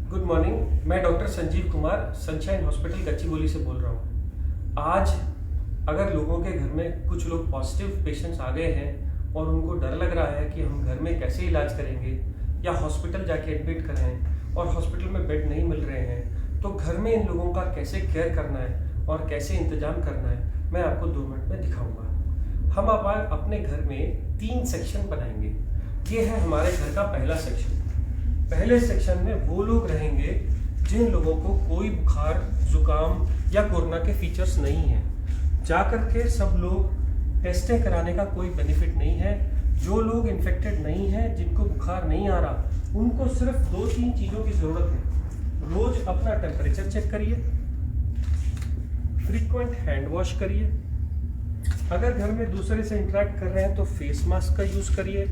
Good morning. मैं doctor Sanjeev Kumar Sunshine hospital Gachibowli से बोल रहा हूँ। आज अगर लोगों के घर में कुछ लोग पॉजिटिव पेशेंट्स आ गए हैं और उनको डर लग रहा है कि हम घर में कैसे इलाज करेंगे या हॉस्पिटल जाके एडमिट करें और हॉस्पिटल में बेड नहीं मिल रहे हैं, तो घर में इन लोगों का कैसे केयर करना है और कैसे इंतजाम करना है, मैं आपको 2 मिनट में दिखाऊंगा। हम अपने घर में 3 सेक्शन बनाएंगे। ये है हमारे घर का पहला सेक्शन। पहले सेक्शन में वो लोग रहेंगे जिन लोगों को कोई बुखार, जुकाम या कोरोना के फीचर्स नहीं हैं। जाकर के सब लोग टेस्टें कराने का कोई बेनिफिट नहीं है। जो लोग इन्फेक्टेड नहीं हैं, जिनको बुखार नहीं आ रहा, उनको सिर्फ 2-3 चीज़ों की ज़रूरत है। रोज अपना टेम्परेचर चेक करिए, फ्रीक्वेंट हैंड वॉश करिए, अगर घर में दूसरे से इंटरेक्ट कर रहे हैं तो फेस मास्क का यूज़ करिए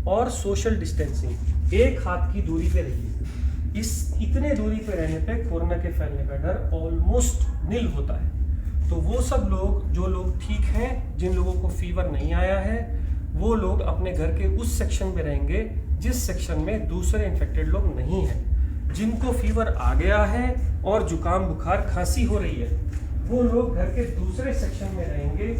और सोशल डिस्टेंसिंग, 1 हाथ की दूरी पे रहिए। इतने दूरी पे रहने पे कोरोना के फैलने का डर ऑलमोस्ट निल होता है। तो वो सब लोग, जो लोग ठीक हैं, जिन लोगों को फीवर नहीं आया है, वो लोग अपने घर के उस सेक्शन में रहेंगे जिस सेक्शन में दूसरे इन्फेक्टेड लोग नहीं हैं। जिनको फीवर आ गया है और जुकाम, बुखार, खांसी हो रही है, वो लोग घर के दूसरे सेक्शन में रहेंगे।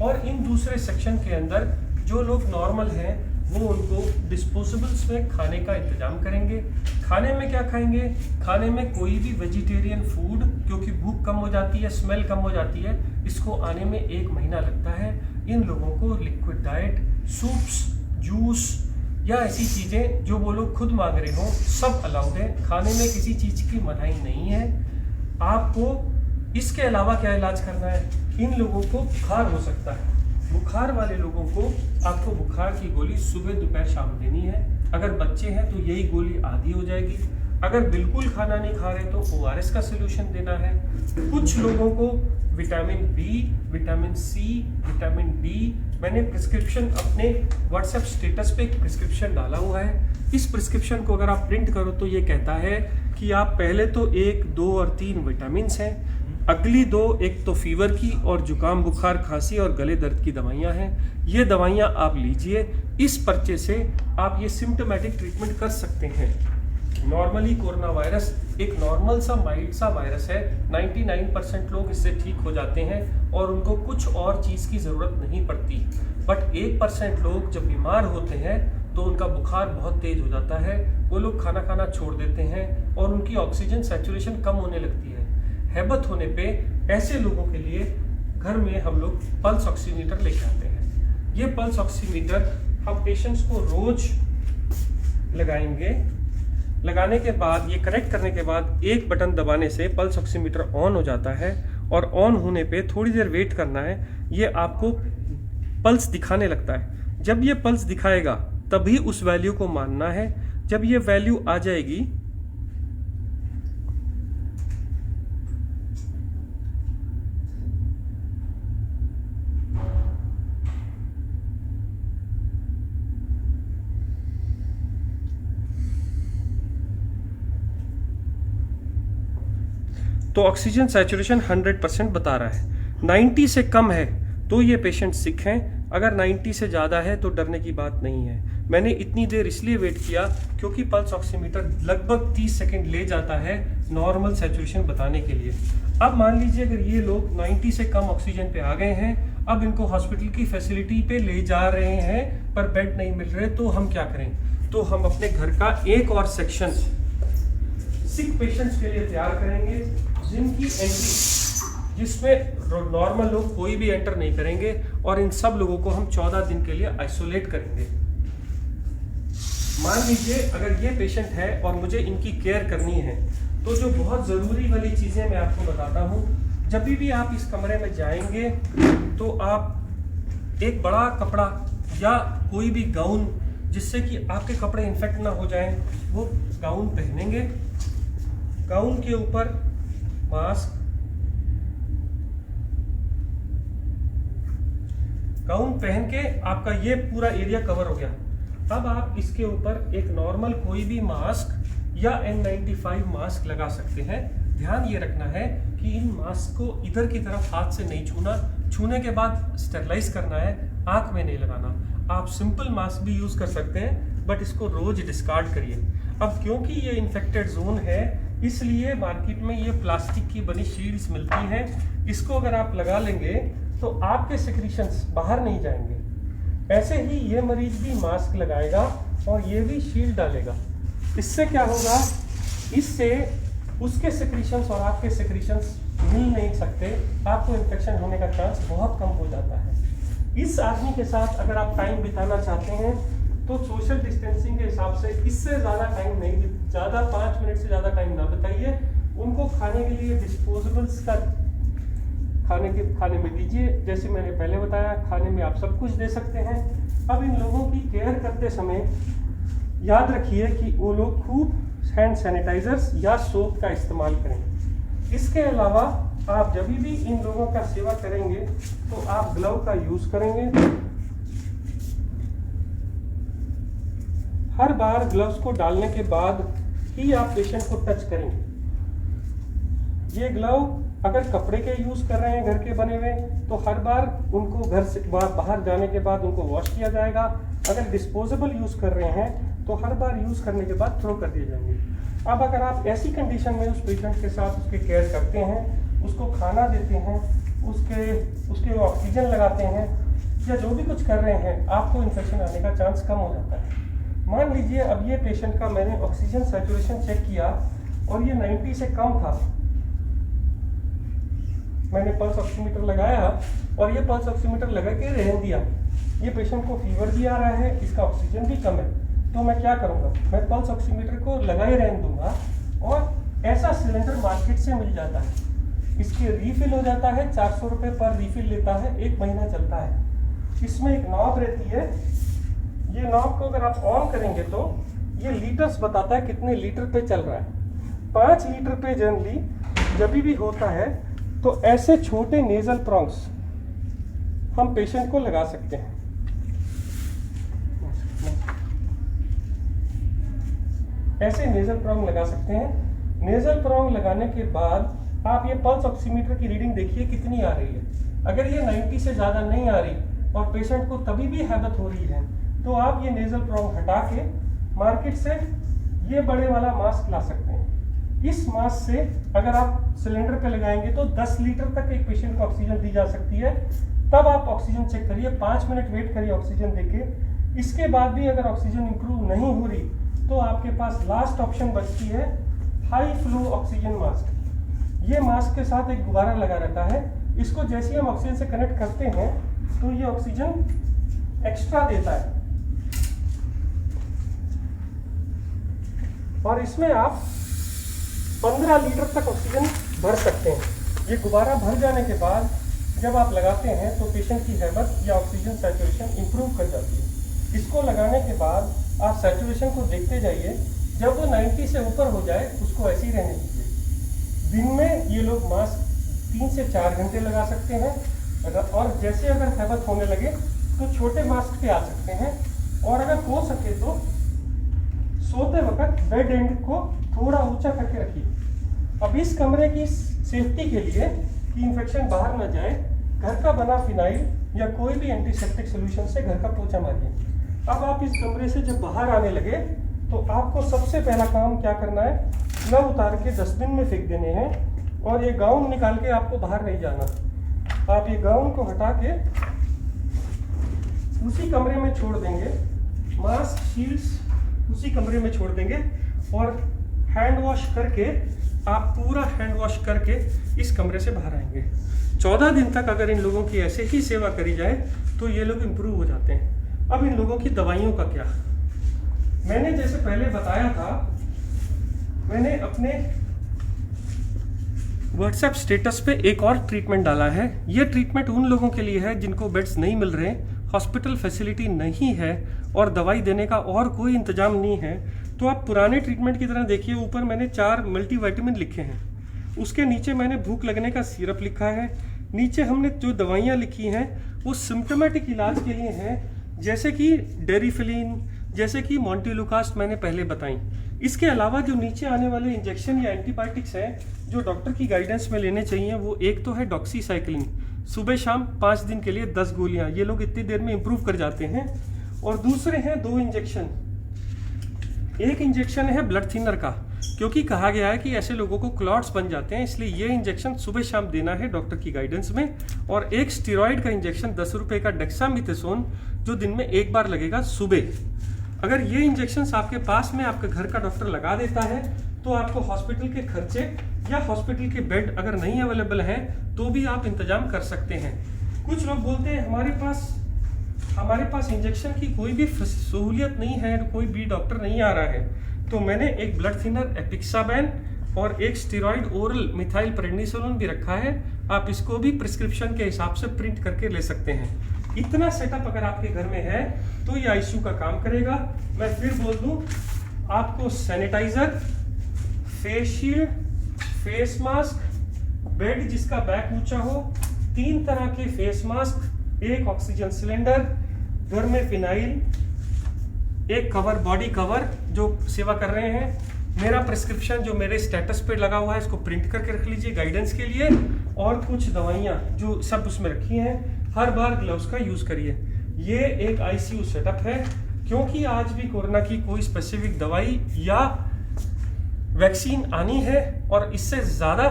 और इन दूसरे सेक्शन के अंदर जो लोग नॉर्मल हैं, वो उनको डिस्पोजेबल्स में खाने का इंतजाम करेंगे। खाने में क्या खाएंगे? खाने में कोई भी वेजिटेरियन फूड, क्योंकि भूख कम हो जाती है, स्मेल कम हो जाती है, इसको आने में 1 महीना लगता है। इन लोगों को लिक्विड डाइट, सूप्स, जूस या ऐसी चीज़ें जो वो लोग खुद मांग रहे हों, सब अलाउड है। खाने में किसी चीज़ की मनाही नहीं है। आपको इसके अलावा क्या इलाज करना है? इन लोगों को बुखार हो सकता है। बुखार वाले लोगों को आपको बुखार की गोली सुबह, दोपहर, शाम देनी है। अगर बच्चे हैं तो यही गोली आधी हो जाएगी। अगर बिल्कुल खाना नहीं खा रहे तो ORS का सोल्यूशन देना है। कुछ लोगों को vitamin B, vitamin C, vitamin D, मैंने प्रिस्क्रिप्शन अपने व्हाट्सएप स्टेटस पे एक प्रिस्क्रिप्शन डाला हुआ है। इस प्रिस्क्रिप्शन को अगर आप प्रिंट करो तो ये कहता है कि आप पहले तो 1, 2 और 3 विटामिन हैं, अगली 2, एक तो फीवर की और जुकाम, बुखार, खांसी और गले दर्द की दवाइयाँ हैं। ये दवाइयाँ आप लीजिए। इस पर्चे से आप ये सिम्टोमेटिक ट्रीटमेंट कर सकते हैं। नॉर्मली कोरोना वायरस एक नॉर्मल सा माइल्ड सा वायरस है। 99% लोग इससे ठीक हो जाते हैं और उनको कुछ और चीज़ की ज़रूरत नहीं पड़ती। बट 1% लोग जब बीमार होते हैं तो उनका बुखार बहुत तेज हो जाता है। वो लोग खाना खाना छोड़ देते हैं और उनकी ऑक्सीजन सैचुरेशन कम होने लगती है। हैबत होने पे ऐसे लोगों के लिए घर में हम लोग पल्स ऑक्सीमीटर लेके आते हैं। ये पल्स ऑक्सीमीटर हम पेशेंट्स को रोज लगाएंगे। लगाने के बाद, ये कनेक्ट करने के बाद, एक बटन दबाने से पल्स ऑक्सीमीटर ऑन हो जाता है और ऑन होने पे थोड़ी देर वेट करना है। ये आपको पल्स दिखाने लगता है। जब ये पल्स दिखाएगा तभी उस वैल्यू को मानना है। जब ये वैल्यू आ जाएगी तो ऑक्सीजन सैचुरेशन 100% बता रहा है। 90 से कम है तो ये पेशेंट सिक हैं। अगर 90 से ज़्यादा है तो डरने की बात नहीं है। मैंने इतनी देर इसलिए वेट किया क्योंकि पल्स ऑक्सीमीटर लगभग 30 सेकंड ले जाता है नॉर्मल सैचुरेशन बताने के लिए। अब मान लीजिए अगर ये लोग 90 से कम ऑक्सीजन पे आ गए हैं, अब इनको हॉस्पिटल की फैसिलिटी पे ले जा रहे हैं पर बेड नहीं मिल रहे, तो हम क्या करें? तो हम अपने घर का एक और सेक्शन सिक पेशेंट्स के लिए तैयार करेंगे, जिनकी एंट्री, जिसमें नॉर्मल लोग कोई भी एंटर नहीं करेंगे, और इन सब लोगों को हम 14 दिन के लिए आइसोलेट करेंगे। मान लीजिए अगर ये पेशेंट है और मुझे इनकी केयर करनी है, तो जो बहुत ज़रूरी वाली चीज़ें मैं आपको बताता हूँ। जब भी आप इस कमरे में जाएंगे तो आप एक बड़ा कपड़ा या कोई भी गाउन, जिससे कि आपके कपड़े इन्फेक्ट ना हो जाएं, वो गाउन पहनेंगे। गाउन के ऊपर मास्क, गाउन पहन के आपका ये पूरा एरिया कवर हो गया। अब आप इसके ऊपर एक नॉर्मल कोई भी मास्क या N95 मास्क लगा सकते हैं। ध्यान ये रखना है कि इन मास्क को इधर की तरफ हाथ से नहीं छूना। छूने के बाद स्टेरलाइज करना है, आंख में नहीं लगाना। आप सिंपल मास्क भी यूज कर सकते हैं, बट इसको रोज डिस्कार्ड करिए। अब क्योंकि ये इन्फेक्टेड जोन है, इसलिए मार्केट में ये प्लास्टिक की बनी शील्ड्स मिलती हैं। इसको अगर आप लगा लेंगे तो आपके सेक्रीशंस बाहर नहीं जाएंगे। ऐसे ही ये मरीज भी मास्क लगाएगा और ये भी शील्ड डालेगा। इससे क्या होगा, इससे उसके सेक्रीशंस और आपके सेक्रीशंस मिल नहीं सकते, आपको इन्फेक्शन होने का चांस बहुत कम हो जाता है। इस आदमी के साथ अगर आप टाइम बिताना चाहते हैं तो सोशल डिस्टेंसिंग के हिसाब से इससे ज़्यादा टाइम नहीं, ज़्यादा 5 मिनट से ज़्यादा टाइम ना बताइए। उनको खाने के लिए डिस्पोजेबल्स का खाने में दीजिए। जैसे मैंने पहले बताया, खाने में आप सब कुछ दे सकते हैं। अब इन लोगों की केयर करते समय याद रखिए कि वो लोग खूब हैंड सैनिटाइजर्स या सोप का इस्तेमाल करें। इसके अलावा आप जब भी इन लोगों का सेवा करेंगे तो आप ग्लव का यूज़ करेंगे। हर बार ग्लव्स को डालने के बाद ही आप पेशेंट को टच करेंगे। ये ग्लव अगर कपड़े के यूज़ कर रहे हैं घर के बने हुए, तो हर बार उनको घर से बाहर जाने के बाद उनको वॉश किया जाएगा। अगर डिस्पोजेबल यूज़ कर रहे हैं तो हर बार यूज़ करने के बाद थ्रो कर दिए जाएंगे। अब अगर आप ऐसी कंडीशन में उस पेशेंट के साथ उसके केयर करते हैं, उसको खाना देते हैं, उसके ऑक्सीजन लगाते हैं या जो भी कुछ कर रहे हैं, आपको इन्फेक्शन आने का चांस कम हो जाता है। मान लीजिए अब ये पेशेंट का मैंने ऑक्सीजन सैचुरेशन चेक किया और ये 90 से कम था। मैंने पल्स ऑक्सीमीटर लगाया और ये पल्स ऑक्सीमीटर लगा के रहने दिया। ये पेशेंट को फीवर भी आ रहा है, इसका ऑक्सीजन भी कम है, तो मैं क्या करूँगा, मैं पल्स ऑक्सीमीटर को लगा ही रहने दूंगा। और ऐसा सिलेंडर मार्केट से मिल जाता है, इसके रीफिल हो जाता है, 400 रुपये पर रीफिल लेता है, 1 महीना चलता है। इसमें एक नॉब रहती है, ये नॉब को अगर आप ऑन करेंगे तो ये लीटर्स बताता है कितने लीटर पे चल रहा है। 5 लीटर पे जनरली जब भी होता है तो ऐसे छोटे नेजल प्रॉन्ग्स हम पेशेंट को लगा सकते हैं। ऐसे नेजल प्रॉन्ग लगा सकते हैं। नेजल प्रॉन्ग लगाने के बाद आप ये पल्स ऑक्सीमीटर की रीडिंग देखिए कितनी आ रही है। अगर ये 90 से ज़्यादा नहीं आ रही और पेशेंट को तभी भी हैबत हो रही है, तो आप ये नेजल प्रॉन्ग हटा के मार्केट से ये बड़े वाला मास्क ला सकते हैं। इस मास्क से अगर आप सिलेंडर पे लगाएंगे तो 10 लीटर तक एक पेशेंट को ऑक्सीजन दी जा सकती है। तब आप ऑक्सीजन चेक करिए, 5 मिनट वेट करिए ऑक्सीजन देके। इसके बाद भी अगर ऑक्सीजन इंप्रूव नहीं हो रही तो आपके पास लास्ट ऑप्शन बचती है हाई फ्लो ऑक्सीजन मास्क। ये मास्क के साथ एक गुब्बारा लगा रहता है, इसको जैसे ही हम ऑक्सीजन से कनेक्ट करते हैं तो ये ऑक्सीजन एक्स्ट्रा देता है और इसमें आप 15 लीटर तक ऑक्सीजन भर सकते हैं। ये गुब्बारा भर जाने के बाद जब आप लगाते हैं तो पेशेंट की हैबत या ऑक्सीजन सैचुरेशन इंप्रूव कर जाती है। इसको लगाने के बाद आप सैचुरेशन को देखते जाइए, जब वो 90 से ऊपर हो जाए उसको ऐसे ही रहने दीजिए। दिन में ये लोग मास्क 3 से 4 घंटे लगा सकते हैं और जैसे अगर हैबत होने लगे तो छोटे मास्क पे आ सकते हैं। और अगर हो सके तो सोते वक्त बेड एंड को थोड़ा ऊंचा करके रखिए। अब इस कमरे की सेफ्टी के लिए कि इन्फेक्शन बाहर न जाए, घर का बना फिनाइल या कोई भी एंटीसेप्टिक सोल्यूशन से घर का पोछा मारिए। अब आप इस कमरे से जब बाहर आने लगे तो आपको सबसे पहला काम क्या करना है, ग्लव उतार के डस्टबिन में फेंक देने हैं और ये गाउन निकाल के आपको बाहर नहीं जाना। आप ये गाउन को हटा के उसी कमरे में छोड़ देंगे, मास्क शील्ड्स उसी कमरे में छोड़ देंगे और हैंड वॉश करके आप पूरा हैंड वॉश करके इस कमरे से बाहर आएंगे। 14 दिन तक अगर इन लोगों की ऐसे ही सेवा करी जाए तो ये लोग इम्प्रूव हो जाते हैं। अब इन लोगों की दवाइयों का क्या, मैंने जैसे पहले बताया था, मैंने अपने व्हाट्सएप स्टेटस पे एक और ट्रीटमेंट डाला है। ये ट्रीटमेंट उन लोगों के लिए है जिनको बेड्स नहीं मिल रहे, हॉस्पिटल फैसिलिटी नहीं है और दवाई देने का और कोई इंतजाम नहीं है। तो आप पुराने ट्रीटमेंट की तरह देखिए, ऊपर मैंने 4 मल्टीविटामिन लिखे हैं, उसके नीचे मैंने भूख लगने का सिरप लिखा है, नीचे हमने जो दवाइयाँ लिखी हैं वो सिम्टोमेटिक इलाज के लिए हैं, जैसे कि डेरिफिलिन, जैसे कि मॉन्टेलुकास्ट मैंने पहले बताई। इसके अलावा जो नीचे आने वाले इंजेक्शन या एंटीबायोटिक्स हैं जो डॉक्टर की गाइडेंस में लेने चाहिए, वो एक तो है डॉक्सीसाइक्लिन, सुबह शाम 5 दिन के लिए 10 गोलियां, ये लोग इतनी देर में इंप्रूव कर जाते हैं। और दूसरे हैं 2 इंजेक्शन एक इंजेक्शन है ब्लड थिनर का, क्योंकि कहा गया है कि ऐसे लोगों को क्लॉट्स बन जाते हैं, इसलिए ये इंजेक्शन सुबह शाम देना है डॉक्टर की गाइडेंस में। और एक स्टेरॉइड का इंजेक्शन 10 रुपये का डेक्सामेथासोन, जो दिन में एक बार लगेगा सुबह। अगर ये इंजेक्शन आपके पास में आपके घर का डॉक्टर लगा देता है तो आपको हॉस्पिटल के खर्चे या हॉस्पिटल के बेड अगर नहीं अवेलेबल हैं तो भी आप इंतजाम कर सकते हैं। कुछ लोग बोलते हैं हमारे पास इंजेक्शन की कोई भी सहूलियत नहीं है, कोई भी डॉक्टर नहीं आ रहा है, तो मैंने एक ब्लड थिनर एपिक्साबैन और एक स्टेरॉइड ओरल मिथाइल प्रेडनिसोलोन भी रखा है। आप इसको भी प्रिस्क्रिप्शन के हिसाब से प्रिंट करके ले सकते हैं। इतना सेटअप अगर आपके घर में है तो ये आईसीयू का काम करेगा। मैं फिर बोल दूं, आपको sanitiser, face shield, face mask, bed जिसका बैक ऊंचा हो, 3 तरह के फेस मास्क, एक ऑक्सीजन सिलेंडर, घर में फिनाइल, एक कवर, बॉडी कवर जो सेवा कर रहे हैं, मेरा प्रिस्क्रिप्शन जो मेरे स्टेटस पे लगा हुआ है इसको प्रिंट करके रख लीजिए गाइडेंस के लिए, और कुछ दवाइयाँ जो सब उसमें रखी हैं। हर बार ग्लव्स का यूज करिए। ये एक आईसीयू सेटअप है, क्योंकि आज भी कोरोना की कोई स्पेसिफिक दवाई या वैक्सीन आनी है और इससे ज़्यादा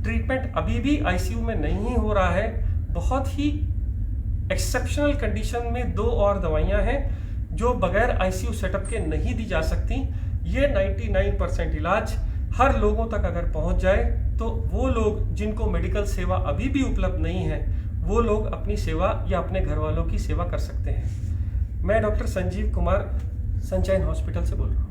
ट्रीटमेंट अभी भी आईसीयू में नहीं हो रहा है। बहुत ही एक्सेप्शनल कंडीशन में 2 और दवाइयां हैं जो बगैर आईसीयू सेटअप के नहीं दी जा सकती। ये 99% इलाज हर लोगों तक अगर पहुंच जाए तो वो लोग जिनको मेडिकल सेवा अभी भी उपलब्ध नहीं है वो लोग अपनी सेवा या अपने घर वालों की सेवा कर सकते हैं। मैं doctor Sanjeev Kumar Sunshine hospital से बोल रहा हूँ।